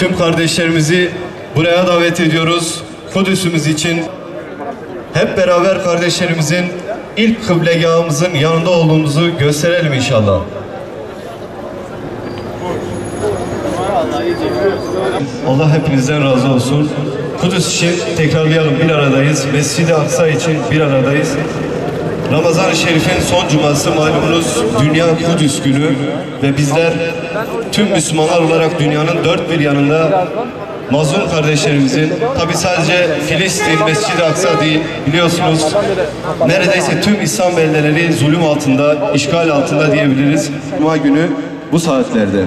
tüm kardeşlerimizi buraya davet ediyoruz. Kudüs'ümüz için hep beraber kardeşlerimizin ilk kıblegahımızın yanında olduğumuzu gösterelim inşallah. Allah hepinizden razı olsun. Kudüs için tekrarlayalım, bir aradayız. Mescid-i Aksa için bir aradayız. Ramazan-ı Şerif'in son cuması malumunuz Dünya Kudüs günü ve bizler tüm Müslümanlar olarak dünyanın dört bir yanında mazlum kardeşlerimizin, tabi sadece Filistin, Mescid-i Aksa değil, biliyorsunuz neredeyse tüm İslam beldeleri zulüm altında, işgal altında diyebiliriz. Cuma günü bu saatlerde.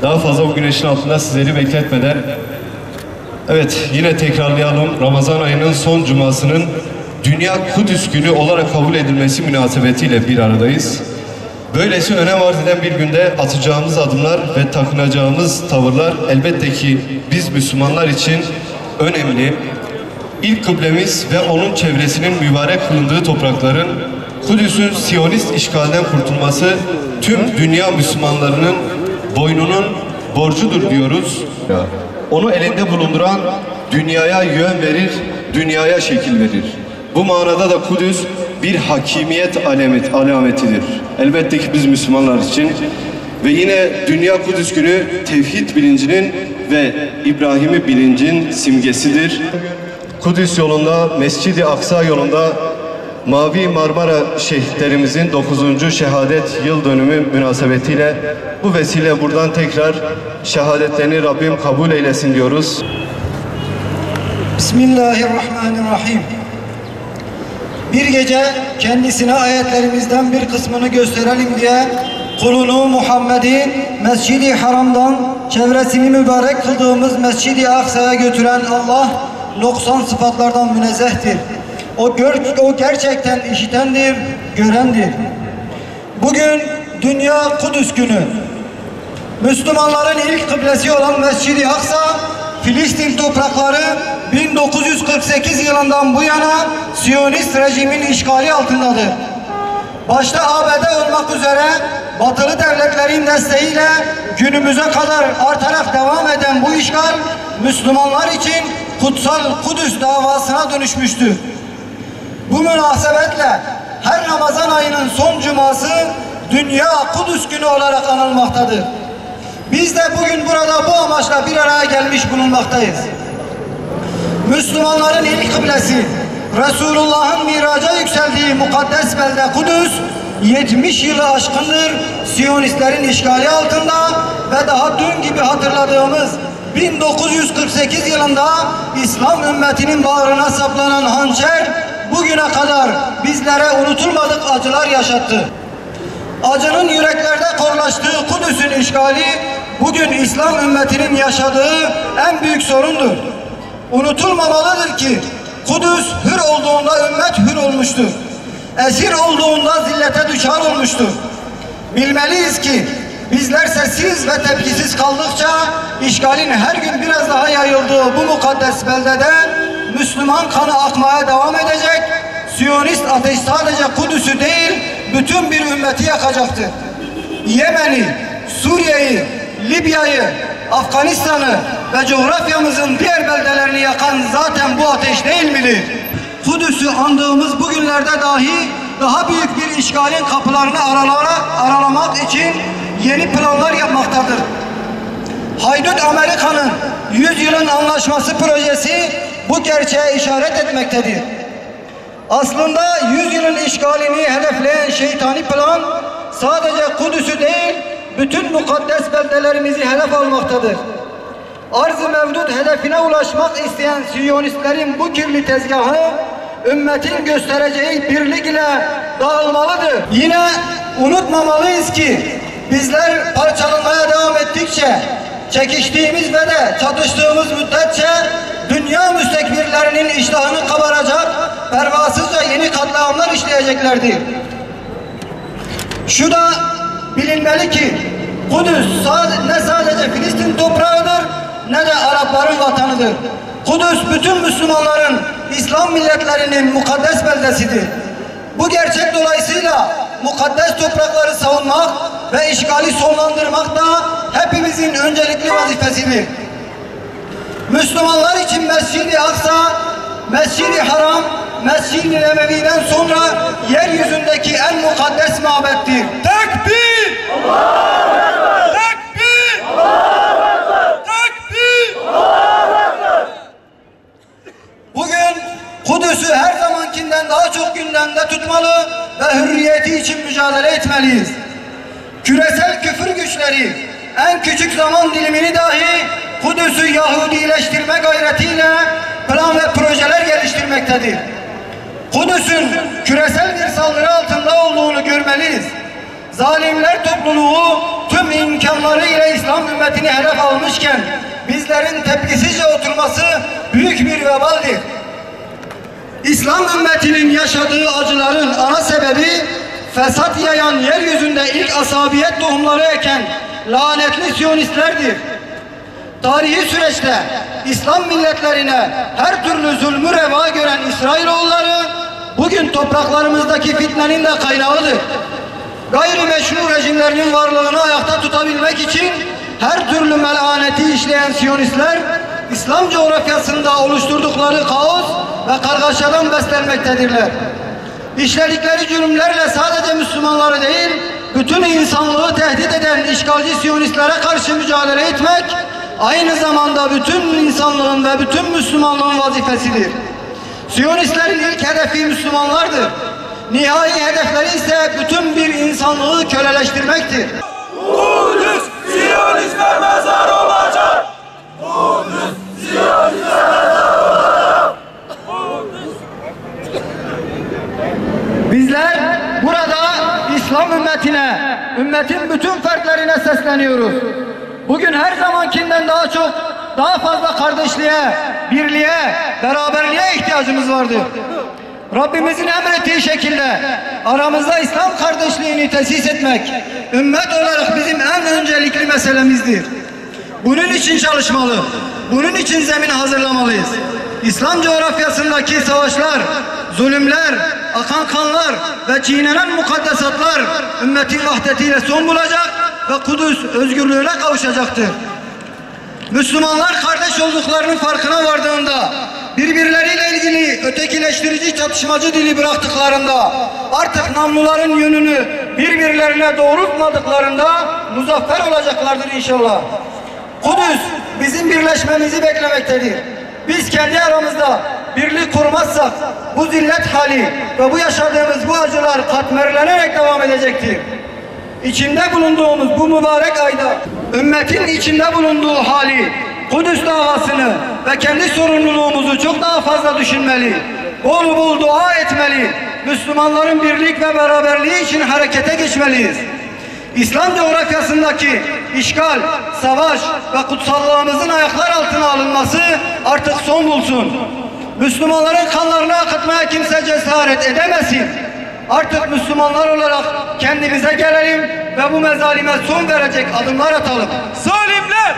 Daha fazla o güneşin altında sizleri bekletmeden, evet yine tekrarlayalım, Ramazan ayının son cumasının Dünya Kudüs günü olarak kabul edilmesi münasebetiyle bir aradayız. Böylesi önem arz eden bir günde atacağımız adımlar ve takınacağımız tavırlar elbette ki biz Müslümanlar için önemli. İlk kıblemiz ve onun çevresinin mübarek kılındığı toprakların Kudüs'ün Siyonist işgalden kurtulması tüm dünya Müslümanlarının boynunun borcudur diyoruz. Onu elinde bulunduran dünyaya yön verir, dünyaya şekil verir. Bu manada da Kudüs bir hakimiyet alametidir. Elbette ki biz Müslümanlar için ve yine Dünya Kudüs günü tevhid bilincinin ve İbrahim'i bilincin simgesidir. Kudüs yolunda, Mescid-i Aksa yolunda Mavi Marmara şehitlerimizin 9. şehadet yıl dönümü münasebetiyle bu vesile buradan tekrar şehadetlerini Rabbim kabul eylesin diyoruz. Bismillahirrahmanirrahim. Bir gece kendisine ayetlerimizden bir kısmını gösterelim diye kulunu Muhammed'i Mescid-i Haram'dan çevresini mübarek kıldığımız Mescid-i Aksa'ya götüren Allah noksan sıfatlardan münezzehtir. O gerçekten işitendir, görendir. Bugün Dünya Kudüs günü. Müslümanların ilk kıblesi olan Mescid-i Aksa, Filistin toprakları 1948 yılından bu yana Siyonist rejimin işgali altındadır. Başta ABD olmak üzere batılı devletlerin desteğiyle günümüze kadar artarak devam eden bu işgal Müslümanlar için kutsal Kudüs davasına dönüşmüştür. Bu münasebetle her Ramazan ayının son cuması Dünya Kudüs günü olarak anılmaktadır. Biz de bugün burada bu amaçla bir araya gelmiş bulunmaktayız. Müslümanların ilk kıblesi, Resulullah'ın miraca yükseldiği mukaddes belde Kudüs, 70 yılı aşkındır Siyonistlerin işgali altında ve daha dün gibi hatırladığımız 1948 yılında İslam ümmetinin bağrına saplanan hançer bugüne kadar bizlere unutulmadık acılar yaşattı. Acının yüreklerde korlaştığı Kudüs'ün işgali bugün İslam ümmetinin yaşadığı en büyük sorundur. Unutulmamalıdır ki Kudüs hür olduğunda ümmet hür olmuştur. Esir olduğunda zillete düşar olmuştur. Bilmeliyiz ki bizler sessiz ve tepkisiz kaldıkça işgalin her gün biraz daha yayıldığı bu mukaddes beldede Müslüman kanı akmaya devam edecek. Siyonist ateş sadece Kudüs'ü değil bütün bir ümmeti yakacaktır. Yemen'i, Suriye'yi, Libya'yı, Afganistan'ı ve coğrafyamızın diğer beldelerini yakan zaten bu ateş değil midir? Kudüs'ü andığımız bu günlerde dahi daha büyük bir işgalin kapılarını aralamak için yeni planlar yapmaktadır. Haydut Amerika'nın 100 yılın anlaşması projesi bu gerçeğe işaret etmektedir. Aslında 100 yılın işgalini hedefleyen şeytani plan sadece Kudüs'ü değil bütün mukaddes beldelerimizi hedef almaktadır. Arz-ı mevdud hedefine ulaşmak isteyen Siyonistlerin bu kirli tezgahı ümmetin göstereceği birlik ile dağılmalıdır. Yine unutmamalıyız ki bizler parçalanmaya devam ettikçe, çekiştiğimiz ve de çatıştığımız müddetçe dünya müstekbirlerinin iştahını kabaracak, pervasızca yeni katliamlar işleyeceklerdir. Şu da bilinmeli ki Kudüs ne sadece Filistin toprağıdır ne de Arapların vatanıdır. Kudüs bütün Müslümanların, İslam milletlerinin mukaddes beldesidir. Bu gerçek dolayısıyla mukaddes toprakları savunmak ve işgali sonlandırmak da hepimizin öncelikli vazifesidir. Müslümanlar için Mescid-i Aksa, Mescid-i Haram, Mescid-i Nebevi'den sonra yeryüzündeki en mukaddes mabettir. Tekbir! Allahu Ekber! Tekbir! Allahu Ekber! Tekbir! Allahu Ekber! Bugün Kudüs'ü her zamankinden daha çok gündemde tutmalı ve hürriyeti için mücadele etmeliyiz. Küresel küfür güçleri en küçük zaman dilimini dahi Kudüs'ü Yahudileştirme gayretiyle plan ve projeler geliştirmektedir. Kudüs'ün küresel bir saldırı altında olduğunu görmeliyiz. Zalimler topluluğu tüm imkanlarıyla İslam ümmetini hedef almışken bizlerin tepkisizce oturması büyük bir vebaldir. İslam ümmetinin yaşadığı acıların ana sebebi fesat yayan yeryüzünde ilk asabiyet tohumları eken lanetli Siyonistlerdir. Tarihi süreçte İslam milletlerine her türlü zulmü reva gören İsrailoğulları bugün topraklarımızdaki fitnenin de kaynağıdır. Gayrimeşru rejimlerinin varlığını ayakta tutabilmek için her türlü melaneti işleyen Siyonistler İslam coğrafyasında oluşturdukları kaos ve kargaşadan beslenmektedirler. İşledikleri cürümlerle sadece Müslümanları değil, bütün insanlığı tehdit eden işgalci Siyonistlere karşı mücadele etmek aynı zamanda bütün insanlığın ve bütün Müslümanlığın vazifesidir. Siyonistlerin ilk hedefi Müslümanlardır. Nihai hedefleri ise bütün bir insanlığı köleleştirmektir. Kudüs Siyonistler mezarı olacak! Kudüs Siyonistler mezarı olacak! Bizler burada İslam ümmetine, ümmetin bütün fertlerine sesleniyoruz. Bugün her zamankinden daha fazla kardeşliğe, birliğe, beraberliğe ihtiyacımız vardır. Rabbimizin emrettiği şekilde aramızda İslam kardeşliğini tesis etmek, ümmet olarak bizim en öncelikli meselemizdir. Bunun için çalışmalı, bunun için zemin hazırlamalıyız. İslam coğrafyasındaki savaşlar, zulümler, akan kanlar ve çiğnenen mukaddesatlar ümmetin vahdetiyle son bulacak ve Kudüs özgürlüğüne kavuşacaktır. Müslümanlar kardeş olduklarının farkına vardığında, birbirleriyle ilgili ötekileştirici çatışmacı dili bıraktıklarında, artık namluların yönünü birbirlerine doğrultmadıklarında muzaffer olacaklardır inşallah. Kudüs bizim birleşmemizi beklemektedir. Biz kendi aramızda birlik kurmazsak bu zillet hali ve bu yaşadığımız bu acılar katmerlenerek devam edecektir. İçinde bulunduğumuz bu mübarek ayda ümmetin içinde bulunduğu hali, Kudüs davasını ve kendi sorumluluğumuzu çok daha fazla düşünmeli, bol bol dua etmeli, Müslümanların birlik ve beraberliği için harekete geçmeliyiz. İslam coğrafyasındaki işgal, savaş ve kutsallığımızın ayaklar altına alınması artık son bulsun. Müslümanların kanlarını akıtmaya kimse cesaret edemesin. Artık Müslümanlar olarak kendimize gelelim ve bu mezalime son verecek adımlar atalım. Zalimler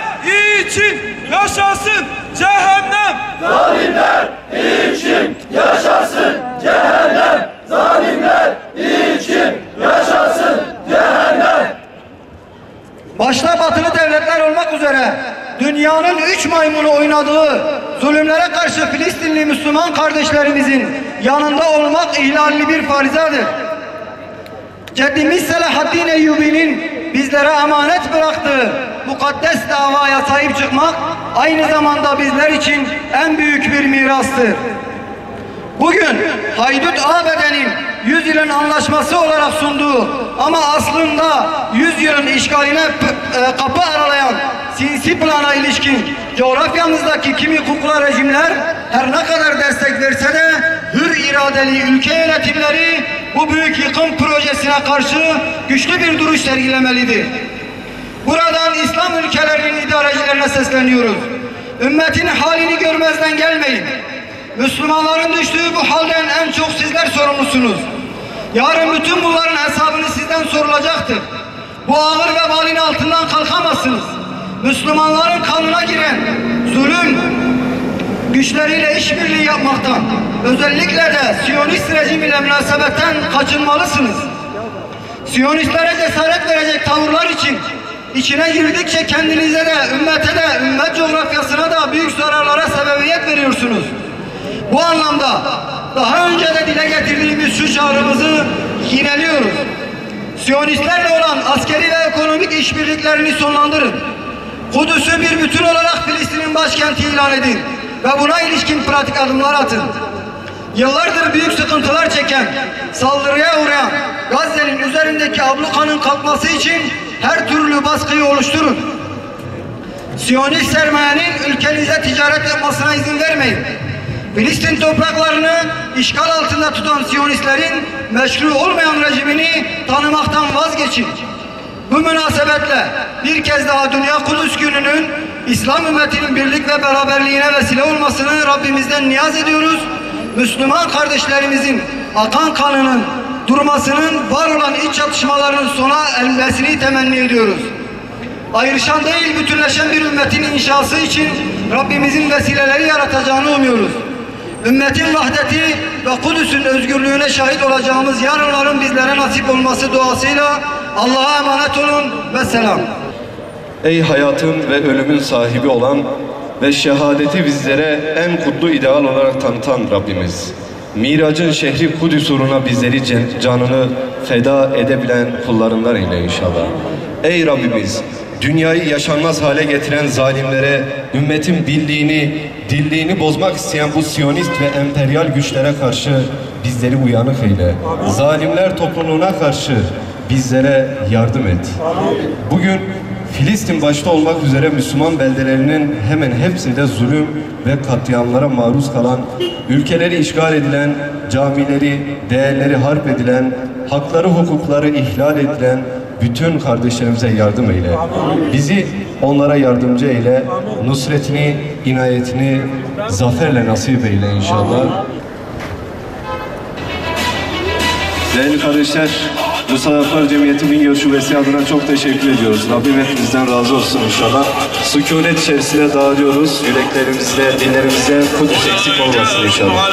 için yaşasın cehennem! Zalimler için yaşasın cehennem! Zalimler için yaşasın cehennem! Başta batılı devletler olmak üzere dünyanın 3 maymunu oynadığı zulümlere karşı Filistinli Müslüman kardeşlerimizin yanında olmak ihlalli bir farizadır. Ceddimiz Selahaddin Eyyubi'nin bizlere emanet bıraktığı mukaddes davaya sahip çıkmak aynı zamanda bizler için en büyük bir mirastır. Bugün Haydut ABD'nin 100 yılın anlaşması olarak sunduğu ama aslında 100 yılın işgaline kapı aralayan sinsi plana ilişkin coğrafyamızdaki kimi kukla rejimler her ne kadar destek verse de hür iradeli ülke yönetimleri bu büyük yıkım projesine karşı güçlü bir duruş sergilemelidir. Buradan İslam ülkelerinin idarecilerine sesleniyoruz. Ümmetin halini görmezden gelmeyin. Müslümanların düştüğü bu halden en çok sizler sorumlusunuz. Yarın bütün bunların hesabını sizden sorulacaktır. Bu ağır vebalin altından kalkamazsınız. Müslümanların kanına giren zulüm güçleriyle işbirliği yapmaktan, özellikle de Siyonist rejim ile münasebetten kaçınmalısınız. Siyonistlere cesaret verecek tavırlar için içine girdikçe kendinize de, ümmete de, ümmet coğrafyasına da büyük zararlara sebebiyet veriyorsunuz. Bu anlamda daha önce de dile getirdiğimiz şu çağrımızı yineliyoruz. Siyonistlerle olan askeri ve ekonomik işbirliklerini sonlandırın. Kudüs'ü bir bütün olarak Filistin'in başkenti ilan edin ve buna ilişkin pratik adımlar atın. Yıllardır büyük sıkıntılar çeken, saldırıya uğrayan Gazze'nin üzerindeki ablukanın kalkması için her türlü baskıyı oluşturun. Siyonist sermayenin ülkenize ticaret yapmasına izin vermeyin. Filistin topraklarını işgal altında tutan Siyonistlerin meşru olmayan rejimini tanımaktan vazgeçin. Bu münasebetle bir kez daha Dünya Kudüs Günü'nün İslam ümmetinin birlik ve beraberliğine vesile olmasını Rabbimizden niyaz ediyoruz. Müslüman kardeşlerimizin akan kanının durmasının, var olan iç çatışmaların sona ermesini temenni ediyoruz. Ayrışan değil, bütünleşen bir ümmetin inşası için Rabbimizin vesileleri yaratacağını umuyoruz. Ümmetin vahdeti ve Kudüs'ün özgürlüğüne şahit olacağımız yarınların bizlere nasip olması duasıyla Allah'a emanet olun ve selam. Ey hayatın ve ölümün sahibi olan ve şehadeti bizlere en kutlu ideal olarak tanıtan Rabbimiz, Miracın şehri Kudüs uğruna bizleri canını feda edebilen kullarından eyle inşallah. Ey Rabbimiz, dünyayı yaşanmaz hale getiren zalimlere, ümmetin birliğini, dirliğini bozmak isteyen bu Siyonist ve emperyal güçlere karşı bizleri uyanık eyle. Zalimler topluluğuna karşı bizlere yardım et. Bugün Filistin başta olmak üzere Müslüman beldelerinin hemen hepsinde zulüm ve katliamlara maruz kalan, ülkeleri işgal edilen, camileri, değerleri harp edilen, hakları, hukukları ihlal edilen bütün kardeşlerimize yardım eyle. Bizi onlara yardımcı eyle. Nusretini, inayetini zaferle nasip eyle inşallah. Değerli kardeşler, Musallatlar Cemiyeti Bingöl Şubesi adına çok teşekkür ediyoruz. Rabbim hepimizden razı olsun inşallah. Sükunet içerisine dağılıyoruz. Yüreklerimizde, dillerimizde Kudüs eksik olmasın inşallah.